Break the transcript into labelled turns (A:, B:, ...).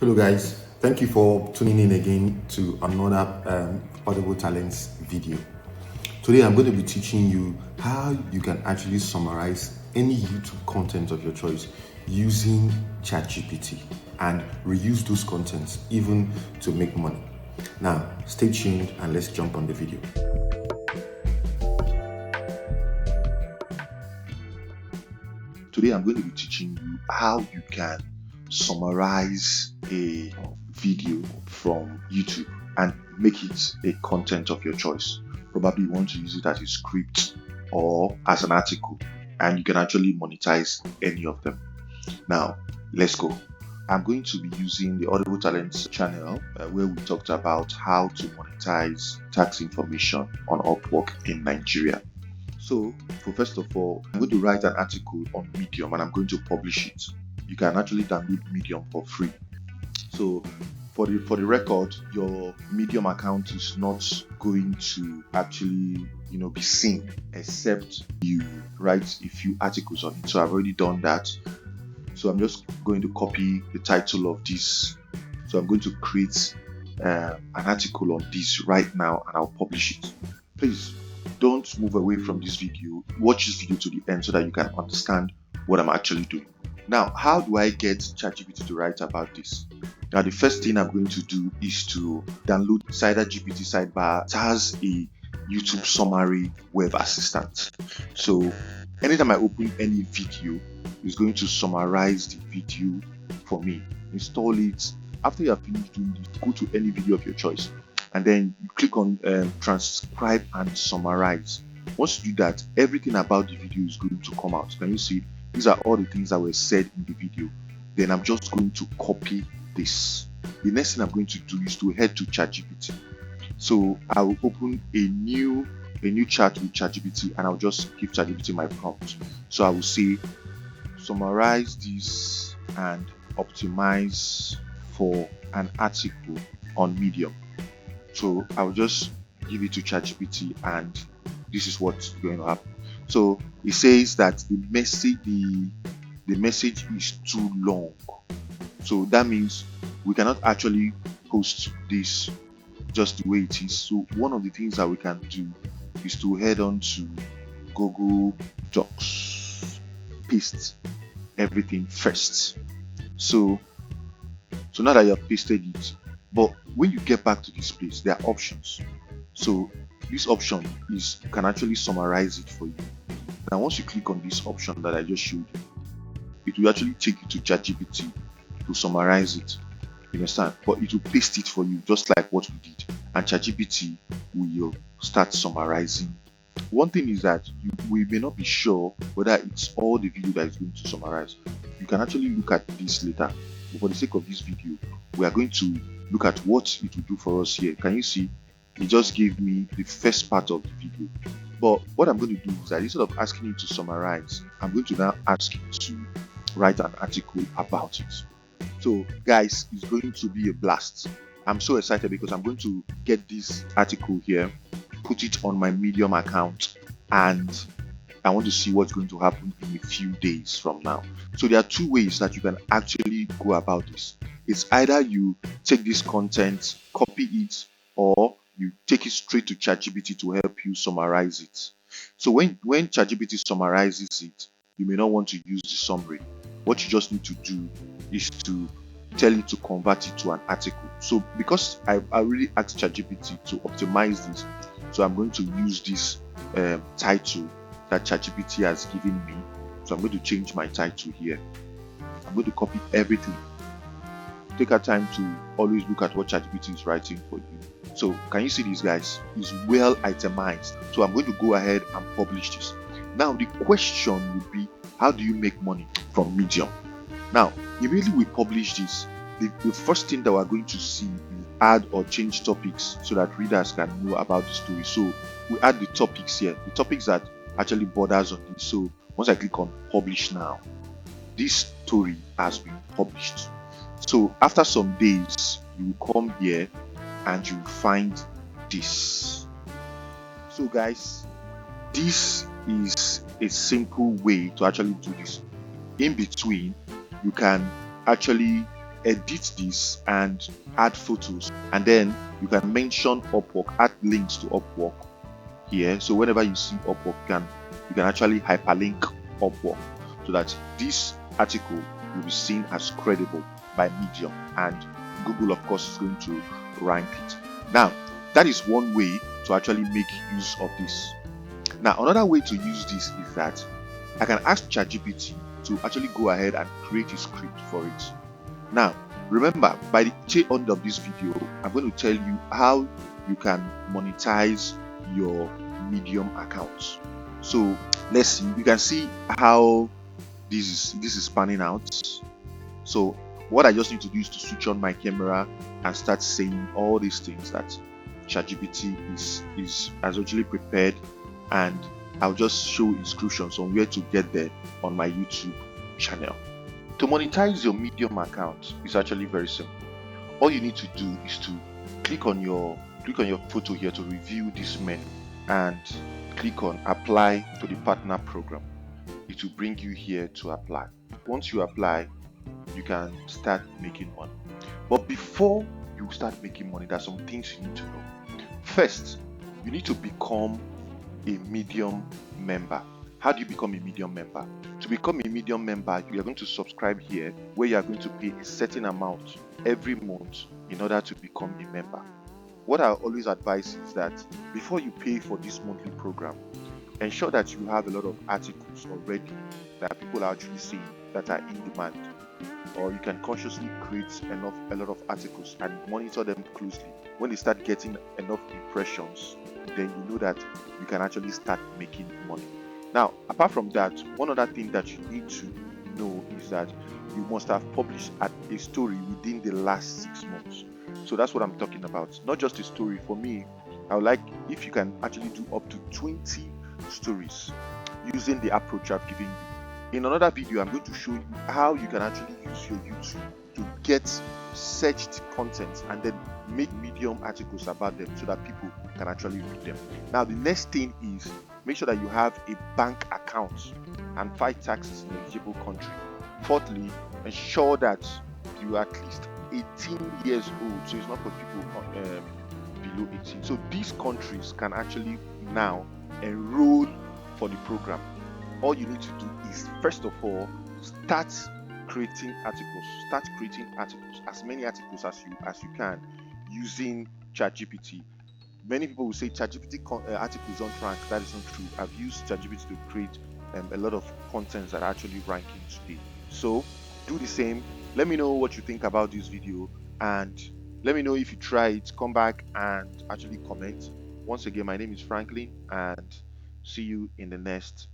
A: Hello guys, thank you for tuning in again to another Audible Talents video. Today I'm going to be teaching you how you can actually summarize any YouTube content of your choice using ChatGPT and reuse those contents even to make money. Now stay tuned and let's jump on the video. Today I'm going to be teaching you how you can summarize a video from YouTube and make it a content of your choice. Probably you want to use it as a script or as an article, and you can actually monetize any of them. Now let's go. I'm going to be using the Audible Talents channel where we talked about how to monetize tax information on Upwork in Nigeria. So first of all, I'm going to write an article on Medium and I'm going to publish it. You can actually download Medium for free. So for the record, your Medium account is not going to actually be seen except you write a few articles on it. So I've already done that. So I'm just going to copy the title of this. So I'm going to create an article on this right now and I'll publish it. Please don't move away from this video. Watch this video to the end so that you can understand what I'm actually doing. Now, how do I get ChatGPT to write about this? Now, the first thing I'm going to do is to download Sider ChatGPT Sidebar. It has a YouTube summary web assistant. So anytime I open any video, it's going to summarize the video for me. Install it. After you have finished doing this, go to any video of your choice and then you click on transcribe and summarize. Once you do that, everything about the video is going to come out. Can you see? These are all the things that were said in the video. Then I'm just going to copy this. The next thing I'm going to do is to head to ChatGPT. So I will open a new chat with ChatGPT and I'll just give ChatGPT my prompt. So I will say summarize this and optimize for an article on Medium. So I'll just give it to ChatGPT and this is what's going to happen. So it says that the message is too long. So that means we cannot actually post this just the way it is. So one of the things that we can do is to head on to Google Docs, paste everything first. So now that you have pasted it, but when you get back to this place, there are options. So this option is you can actually summarize it for you. Now once you click on this option that I just showed you, it will actually take you to ChatGPT to summarize it. You understand? But it will paste it for you just like what we did, and ChatGPT will start summarizing. One thing is that we may not be sure whether it's all the video that is going to summarize. You can actually look at this later. But for the sake of this video, we are going to look at what it will do for us here. Can you see? It just gave me the first part of the video. But what I'm going to do is that instead of asking you to summarize, I'm going to now ask you to write an article about it. So guys, it's going to be a blast. I'm so excited because I'm going to get this article here, put it on my Medium account, and I want to see what's going to happen in a few days from now. So there are two ways that you can actually go about this. It's either you take this content, copy it, or you take it straight to ChatGPT to help you summarize it. So when ChatGPT summarizes it, you may not want to use the summary. What you just need to do is to tell it to convert it to an article. So because I really asked ChatGPT to optimize this, so I'm going to use this title that ChatGPT has given me. So I'm going to change my title here. I'm going to copy everything. Take our time to always look at what ChatGPT is writing for you. So can you see this, guys? It's well itemized. So I'm going to go ahead and publish this. Now the question would be, how do you make money from Medium? Now immediately we publish this, the first thing that we're going to see is add or change topics so that readers can know about the story. So we add the topics here, the topics that actually borders on this. So once I click on publish now, this story has been published. So after some days, you will come here and you will find this. So guys, this is a simple way to actually do this. In between, you can actually edit this and add photos, and then you can mention Upwork, add links to Upwork here. So whenever you see Upwork, you can actually hyperlink Upwork so that this article will be seen as credible by Medium, and Google, of course, is going to rank it. Now, that is one way to actually make use of this. Now, another way to use this is that I can ask ChatGPT to actually go ahead and create a script for it. Now, remember, by the tail end of this video, I'm going to tell you how you can monetize your Medium account. So let's see. You can see how this is panning out. So what I just need to do is to switch on my camera and start saying all these things that ChatGPT has actually prepared, and I'll just show instructions on where to get there on my YouTube channel. To monetize your Medium account is actually very simple. All you need to do is to click on your photo here to review this menu and click on apply to the partner program. It will bring you here to apply. Once you apply, you can start making money. But before you start making money, there are some things you need to know. First, you need to become a Medium member. How do you become a Medium member? To become a Medium member, you are going to subscribe here, where you are going to pay a certain amount every month in order to become a member. What I always advise is that before you pay for this monthly program, ensure that you have a lot of articles already that people are actually seeing that are in demand, or you can consciously create a lot of articles and monitor them closely. When they start getting enough impressions, then you know that you can actually start making money. Now, apart from that, one other thing that you need to know is that you must have published a story within the last 6 months. So that's what I'm talking about. Not just a story. For me, I would like if you can actually do up to 20 stories using the approach I've given you. In another video, I'm going to show you how you can actually use your YouTube to get searched content and then make Medium articles about them so that people can actually read them. Now, the next thing is make sure that you have a bank account and 5 taxes in eligible country. Fourthly, ensure that you are at least 18 years old, so it's not for people below 18. So these countries can actually now enroll for the program. All you need to do is, first of all, start creating articles, as many articles as you can, using ChatGPT. Many people will say ChatGPT articles don't rank. That is not true. I've used ChatGPT to create a lot of contents that are actually ranking today. So do the same. Let me know what you think about this video, and let me know if you try it. Come back and actually comment. Once again, my name is Franklin, and see you in the next